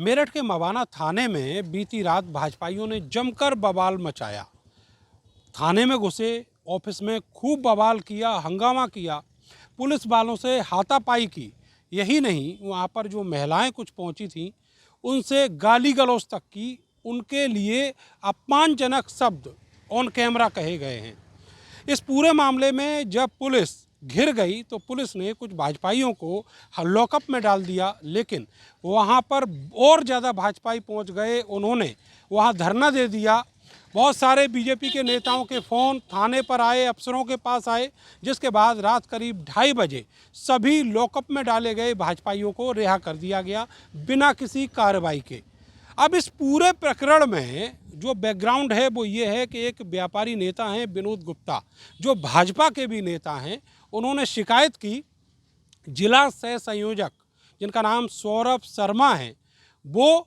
मेरठ के मवाना थाने में बीती रात भाजपाइयों ने जमकर बवाल मचाया। थाने में घुसे, ऑफिस में खूब बवाल किया, हंगामा किया, पुलिस वालों से हाथापाई की। यही नहीं, वहाँ पर जो महिलाएं कुछ पहुंची थीं उनसे गाली गलौज तक की। उनके लिए अपमानजनक शब्द ऑन कैमरा कहे गए हैं। इस पूरे मामले में जब पुलिस घिर गई तो पुलिस ने कुछ भाजपाइयों को लॉकअप में डाल दिया, लेकिन वहां पर और ज़्यादा भाजपाई पहुंच गए। उन्होंने वहां धरना दे दिया। बहुत सारे बीजेपी के नेताओं के फ़ोन थाने पर आए, अफसरों के पास आए, जिसके बाद रात करीब 2:30 बजे सभी लॉकअप में डाले गए भाजपाइयों को रिहा कर दिया गया बिना किसी कार्रवाई के। अब इस पूरे प्रकरण में जो बैकग्राउंड है वो ये है कि एक व्यापारी नेता हैं विनोद गुप्ता, जो भाजपा के भी नेता हैं। उन्होंने शिकायत की। जिला सह संयोजक जिनका नाम सौरभ शर्मा है, वो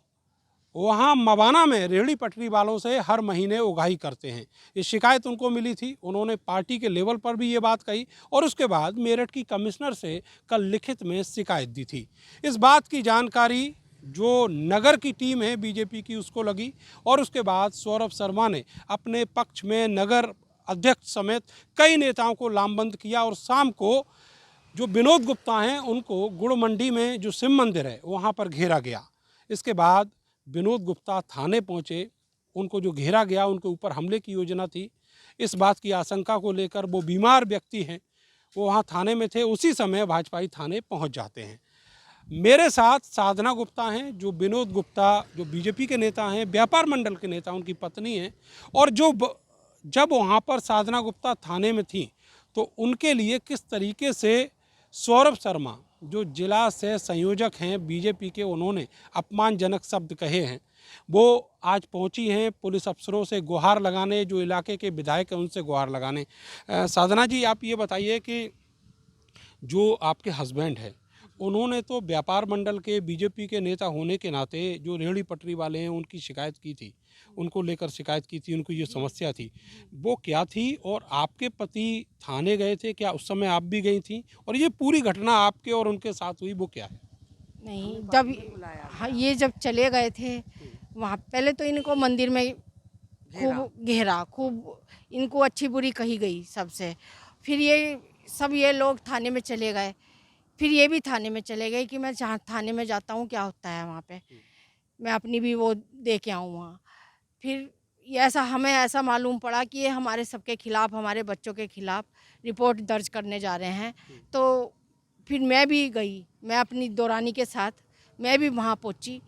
वहाँ मवाना में रेहड़ी पटरी वालों से हर महीने उगाही करते हैं। ये शिकायत उनको मिली थी। उन्होंने पार्टी के लेवल पर भी ये बात कही और उसके बाद मेरठ की कमिश्नर से कल लिखित में शिकायत दी थी। इस बात की जानकारी जो नगर की टीम है बीजेपी की उसको लगी और उसके बाद सौरभ शर्मा ने अपने पक्ष में नगर अध्यक्ष समेत कई नेताओं को लामबंद किया और शाम को जो विनोद गुप्ता हैं उनको गुड़ मंडी में जो शिव मंदिर है वहाँ पर घेरा गया। इसके बाद विनोद गुप्ता थाने पहुँचे। उनको जो घेरा गया, उनके ऊपर हमले की योजना थी। इस बात की आशंका को लेकर वो बीमार व्यक्ति हैं, वो वहाँ थाने में थे। उसी समय भाजपाई थाने पहुँच जाते हैं। मेरे साथ साधना गुप्ता हैं, जो विनोद गुप्ता जो बीजेपी के नेता हैं, व्यापार मंडल के नेता, उनकी पत्नी हैं। और जब वहाँ पर साधना गुप्ता थाने में थी तो उनके लिए किस तरीके से सौरभ शर्मा जो जिला से संयोजक हैं बीजेपी के, उन्होंने अपमानजनक शब्द कहे हैं। वो आज पहुंची हैं पुलिस अफसरों से गुहार लगाने, जो इलाके के विधायक हैं उनसे गुहार लगाने। साधना जी, आप ये बताइए कि जो आपके हस्बैंड हैं उन्होंने तो व्यापार मंडल के बीजेपी के नेता होने के नाते जो रेहड़ी पटरी वाले हैं उनकी शिकायत की थी, उनको लेकर शिकायत की थी, उनको ये समस्या थी, वो क्या थी? और आपके पति थाने गए थे क्या? उस समय आप भी गई थी? और ये पूरी घटना आपके और उनके साथ हुई वो क्या है? नहीं, जब हाँ, ये जब चले गए थे वहाँ, पहले तो इनको मंदिर में खूब घेरा, खूब इनको अच्छी बुरी कही गई सबसे। फिर ये लोग थाने में चले गए। फिर ये भी थाने में चले गए कि मैं जहाँ थाने में जाता हूँ क्या होता है वहाँ पे, मैं अपनी भी वो दे के आऊँ वहाँ। फिर हमें ऐसा मालूम पड़ा कि ये हमारे सबके खिलाफ़, हमारे बच्चों के खिलाफ़ रिपोर्ट दर्ज करने जा रहे हैं। तो फिर मैं भी गई, मैं अपनी दौरानी के साथ मैं भी वहाँ पहुँची।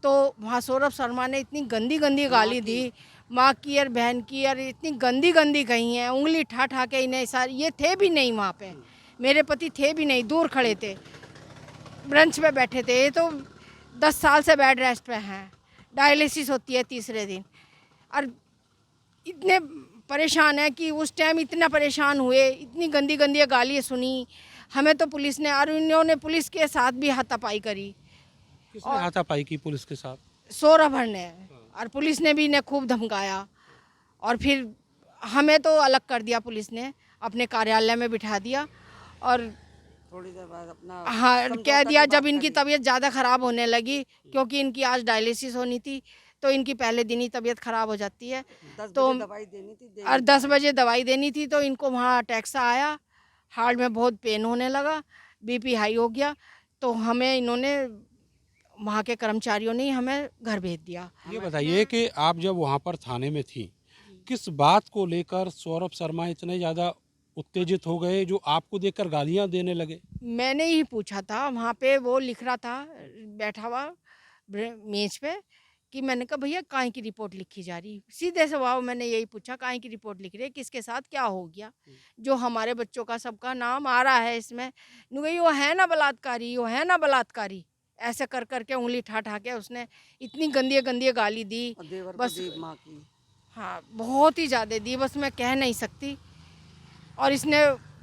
तो वहाँ सौरभ शर्मा ने इतनी गंदी गंदी गाली दी, माँ की और बहन की, और इतनी गंदी गंदी कही हैं, उंगली ठा ठा के इन्हें सारी। ये थे भी नहीं वहाँ पे, मेरे पति थे भी नहीं, दूर खड़े थे, ब्रंच पे बैठे थे। ये तो 10 साल से बेड रेस्ट पे हैं, डायलिसिस होती है तीसरे दिन। और इतने परेशान है कि उस टाइम इतना परेशान हुए, इतनी गंदी गंदी गालियाँ सुनी हमें तो पुलिस ने, और इन्होंने पुलिस के साथ भी हाथापाई करी। किसने हाथापाई की पुलिस के साथ? सौरभ ने, और पुलिस ने भी इन्हें खूब धमकाया। और फिर हमें तो अलग कर दिया पुलिस ने, अपने कार्यालय में बिठा दिया और थोड़ी देर बाद अपना कह दिया जब इनकी तबीयत ज़्यादा ख़राब होने लगी, क्योंकि इनकी आज डायलिसिस होनी थी, तो इनकी पहले दिन ही तबीयत ख़राब हो जाती है। 10 तो बजे दवाई देनी थी, और 10 बजे दवाई देनी थी, तो इनको वहाँ अटैक सा आया, हार्ट में बहुत पेन होने लगा, बीपी हाई हो गया। तो हमें इन्होंने, वहाँ के कर्मचारियों ने हमें घर भेज दिया। ये बताइए कि आप जब वहाँ पर थाने में थी, किस बात को लेकर सौरभ शर्मा इतने ज़्यादा उत्तेजित हो गए जो आपको देखकर गालियाँ देने लगे? मैंने ही पूछा था, वहाँ पे वो लिख रहा था बैठा हुआ मेज पे, कि मैंने कहा भैया काहे की रिपोर्ट लिखी जा रही? सीधे स्वभाव मैंने यही पूछा, काहे की रिपोर्ट लिख रही है, किसके साथ क्या हो गया जो हमारे बच्चों का सबका नाम आ रहा है इसमें? गई वो है ना बलात्कारी, वो है ना बलात्कारी, ऐसे कर करके उंगली ठा ठा के उसने इतनी गंदी गंदी गाली दी। और देवर बस को दी माँ की। हाँ, बहुत ही ज़्यादा दी, बस मैं कह नहीं सकती। और इसने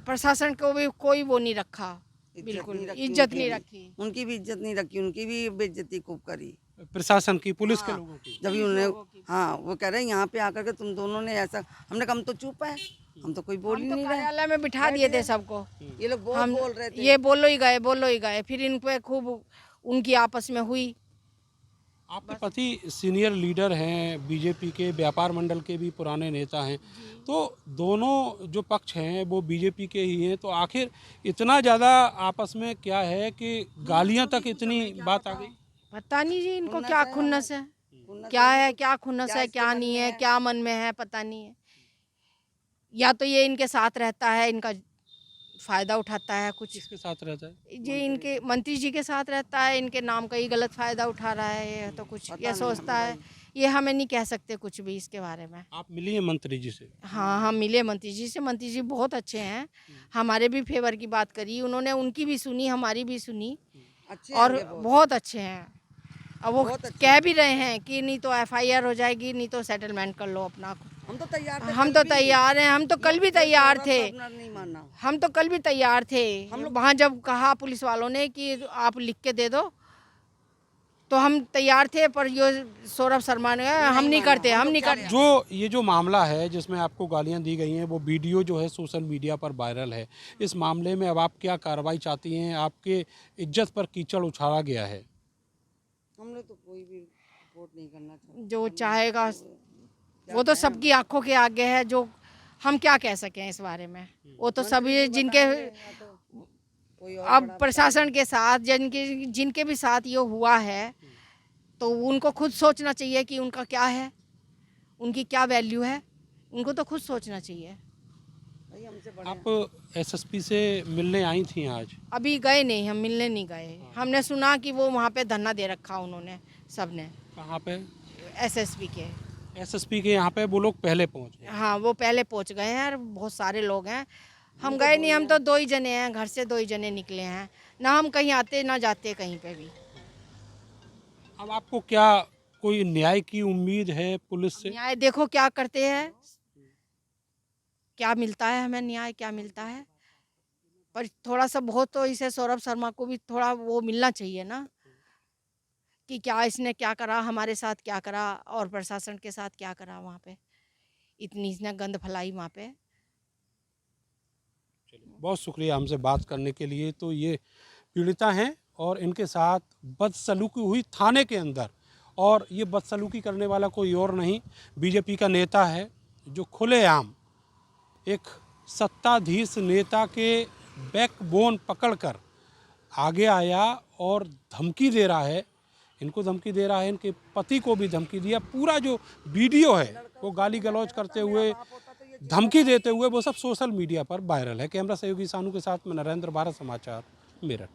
प्रशासन को भी कोई वो नहीं रखा, बिल्कुल इज्जत नहीं रखी। उनकी भी इज्जत नहीं रखी, उनकी भी बेइज्जती खूब करी प्रशासन की, पुलिस के हाँ, लोगों की? जब उन्होंने, हाँ वो कह रहे हैं यहाँ पे आकर के तुम दोनों ने ऐसा, हमने कहा हम तो चुप है, हम तो कोई बोल ही हम तो नहीं रहे। कार्यालय में बिठा दिए थे सबको, ये लोग बहुत हम बोल रहे थे। ये बोलो ही गए, बोलो ही गए। फिर इन पे खूब उनकी आपस में हुई, आपके पति सीनियर लीडर हैं, बीजेपी के व्यापार मंडल के भी पुराने नेता हैं, तो दोनों जो पक्ष हैं वो बीजेपी के ही हैं, तो आखिर इतना ज़्यादा आपस में क्या है कि गालियां तक इतनी बात आ गई? पता नहीं जी इनको क्या खुन्नस है, क्या है, क्या खुन्नस है, क्या नहीं है, क्या मन में है, पता नहीं है। या तो ये इनके साथ रहता है, इनका फायदा उठाता है कुछ, किसके साथ रहता है? ये इनके मंत्री जी के साथ रहता है, इनके नाम का ही गलत फायदा उठा रहा है, ये तो कुछ ये सोचता है। ये हमें नहीं कह सकते कुछ भी इसके बारे में। आप मिली हैं मंत्री जी से? हाँ, हम मिले मंत्री जी से, मंत्री जी बहुत अच्छे हैं, हमारे भी फेवर की बात करी उन्होंने, उनकी भी सुनी, हमारी भी सुनी, अच्छे और हैं ये बहुत। बहुत अच्छे हैं। अब वो कह भी रहे हैं कि नहीं तो FIR हो जाएगी, नहीं तो सेटलमेंट कर लो अपना। हम तो तैयार थे, हम तो तैयार हैं, हम तो कल भी तैयार थे, अपना नहीं मानना। हम तो कल भी तैयार थे। वहाँ जब कहा पुलिस वालों ने कि आप लिख के दे दो, तो हम तैयार थे, पर ये सौरभ शर्मा ने हम नहीं करते, हम नहीं करते। जो ये जो मामला है जिसमें आपको गालियां दी गई हैं, वो वीडियो जो है सोशल मीडिया पर वायरल है। इस मामले में अब आप क्या कार्रवाई चाहती हैं? आपके इज्जत पर कीचड़ उछाला गया है। हम लोग तो कोई भी रिपोर्ट नहीं करना चाहते। जो चाहेगा वो तो सबकी आंखों के आगे है, जो हम क्या कह सकें इस बारे में। वो तो सभी जिनके कोई और अब प्रशासन के साथ जिनके भी साथ ये हुआ है, तो उनको खुद सोचना चाहिए कि उनका क्या है, उनकी क्या वैल्यू है, उनको तो खुद सोचना चाहिए। भाई हमसे बड़े आप SSP से मिलने आई थी आज? अभी गए नहीं, हम मिलने नहीं गए। हमने सुना कि वो वहाँ पे धरना दे रखा उन्होंने, सबने, कहाँ पे? SSP के। SSP के यहाँ पे वो लोग पहले पहुँच गए। हाँ, वो पहले पहुँच गए हैं और बहुत सारे लोग हैं। हम गए नहीं, हम तो 2 ही जने हैं, घर से 2 ही जने निकले हैं, ना हम कहीं आते ना जाते कहीं पे भी। अब आपको क्या कोई न्याय की उम्मीद है पुलिस से? न्याय देखो क्या करते हैं, क्या मिलता है हमें, न्याय क्या मिलता है। पर थोड़ा सा बहुत तो इसे सौरभ शर्मा को भी थोड़ा वो मिलना चाहिए ना, कि क्या इसने क्या करा, हमारे साथ क्या करा, और प्रशासन के साथ क्या करा। वहाँ पे इतनी इसने गंद फैलाई वहाँ पे। बहुत शुक्रिया हमसे बात करने के लिए। तो ये पीड़िता हैं और इनके साथ बदसलूकी हुई थाने के अंदर, और ये बदसलूकी करने वाला कोई और नहीं, बीजेपी का नेता है, जो खुलेआम एक सत्ताधीश नेता के बैकबोन पकड़कर आगे आया और धमकी दे रहा है। इनको धमकी दे रहा है, इनके पति को भी धमकी दिया। पूरा जो वीडियो है वो गाली गलौज करते हुए, धमकी देते हुए, वो सब सोशल मीडिया पर वायरल है। कैमरा सहयोगी सानू के साथ मैं नरेंद्र, भारत समाचार, मेरठ।